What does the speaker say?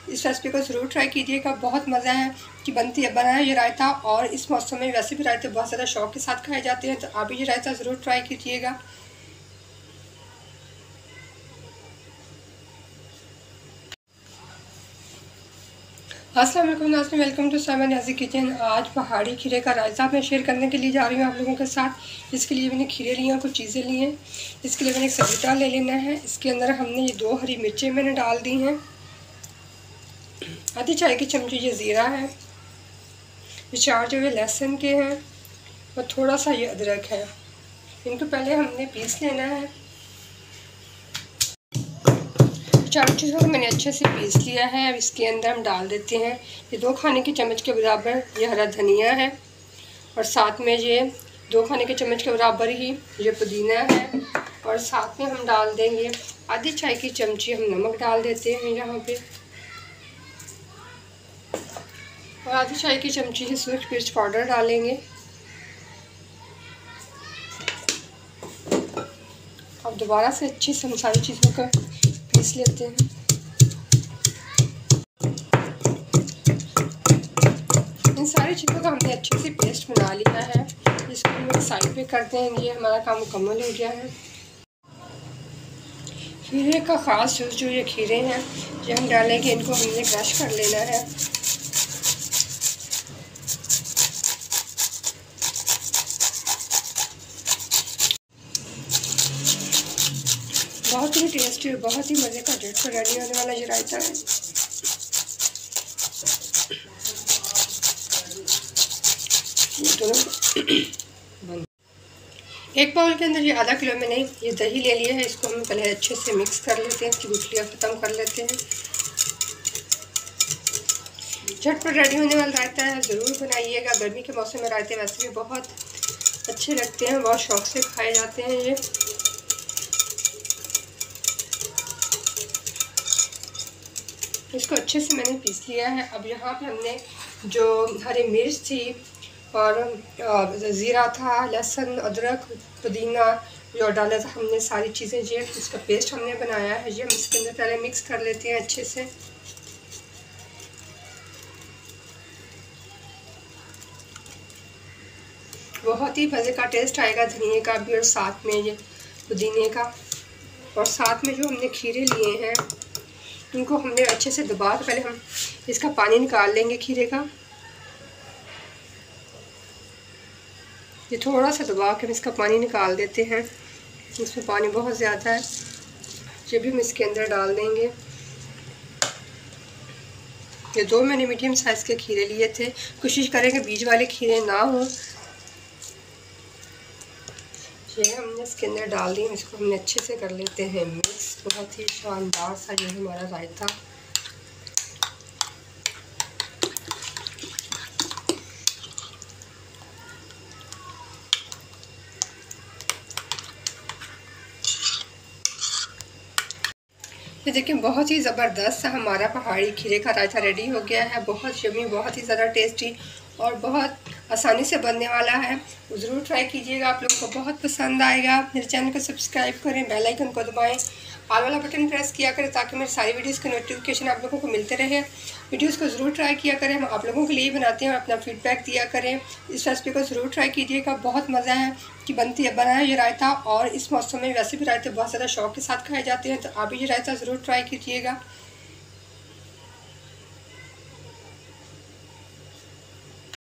इस रेसिपी को ज़रूर ट्राई कीजिएगा, बहुत मज़ा है कि बना है ये रायता। और इस मौसम में वैसे भी रायते बहुत ज़्यादा शौक के साथ खाए जाते हैं, तो आप भी ये रायता ज़रूर ट्राई कीजिएगा। अस्सलाम वालेकुम नाज़रीन, welcome to Saima Niazi kitchen. आज पहाड़ी खीरे का रायता मैं शेयर करने के लिए जा रही हूँ आप लोगों के साथ। इसके लिए मैंने खीरे लिए हैं, कुछ चीज़ें ली हैं। इसके लिए मैंने एक सब्ज़ी ले लेना है। इसके अंदर हमने ये 2 हरी मिर्चें मैंने डाल दी हैं, आधी चाय की चमची ये ज़ीरा है, ये 4 जो है लहसुन के हैं और थोड़ा सा ये अदरक है। इनको पहले हमने पीस लेना है। 4 चीज़ों को मैंने अच्छे से पीस लिया है। अब इसके अंदर हम डाल देते हैं ये 2 खाने के चम्मच के बराबर ये हरा धनिया है, और साथ में ये 2 खाने के चम्मच के बराबर ही ये पुदीना है, और साथ में हम डाल देंगे आधी चाय की चमची हम नमक डाल देते हैं यहाँ पे, और आधी चाय की चमची ही सूखी मिर्च पाउडर डालेंगे। अब दोबारा से अच्छी से हम सारी चीज़ों को पीस लेते हैं। इन सारी चीज़ों का हमने अच्छे से पेस्ट बना लिया है। इसको हम एक साइड पे कर देंगे, हमारा काम मुकम्मल हो गया है। खीरे का ख़ास जो ये खीरे हैं ये हम डालेंगे, इनको हमने क्रश कर लेना है। बहुत ही टेस्टी और बहुत ही मज़े का झटपट रेडी होने वाला ये रायता है। एक बाउल के अंदर ये आधा किलो मैंने ये दही ले लिया है। इसको हम पहले अच्छे से मिक्स कर लेते हैं, इसकी गुठलियाँ ख़त्म कर लेते हैं। झटपट रेडी होने वाला रायता है, ज़रूर बनाइएगा। गर्मी के मौसम में रायते वैसे भी बहुत अच्छे लगते हैं, बहुत शौक़ से खाए जाते हैं ये। इसको अच्छे से मैंने पीस लिया है। अब यहाँ पे हमने जो हरी मिर्च थी और ज़ीरा था, लहसुन, अदरक, पुदीना जो डाला था हमने, सारी चीज़ें ये इसका पेस्ट हमने बनाया है। ये हम इसके अंदर पहले मिक्स कर लेते हैं अच्छे से। बहुत ही मज़े का टेस्ट आएगा धनिए का भी और साथ में ये पुदीने का, और साथ में जो हमने खीरे लिए हैं इनको हमने अच्छे से दबा के पहले हम इसका पानी निकाल लेंगे खीरे का। ये थोड़ा सा दबा के हम इसका पानी निकाल देते हैं, इसमें पानी बहुत ज़्यादा है। ये भी हम इसके अंदर डाल देंगे। ये 2 मैंने मीडियम साइज़ के खीरे लिए थे, कोशिश करें कि बीज वाले खीरे ना हों। ये हमने इसके अंदर डाल दी, इसको हमने अच्छे से कर लेते हैं मिक्स। बहुत ही शानदार सा जो है हमारा रायता। ये देखिए बहुत ही ज़बरदस्त सा हमारा पहाड़ी खीरे का रायता रेडी हो गया है। बहुत यम्मी, बहुत ही ज़्यादा टेस्टी और बहुत आसानी से बनने वाला है। ज़रूर ट्राई कीजिएगा, आप लोगों को बहुत पसंद आएगा। मेरे चैनल को सब्सक्राइब करें, बेल आइकन को दबाएं, ऑल वाला बटन प्रेस किया करें ताकि मेरी सारी वीडियोस के नोटिफिकेशन आप लोगों को मिलते रहे। वीडियोस को ज़रूर ट्राई किया करें, हम आप लोगों के लिए बनाते हैं और अपना फीडबैक दिया करें। इस रेसिपी को ज़रूर ट्राई कीजिएगा, बहुत मज़ा है कि बना है ये रायता। और इस मौसम में वैसे भी रायते बहुत ज़्यादा शौक के साथ खाए जाते हैं, तो आप भी ये रायता ज़रूर ट्राई कीजिएगा।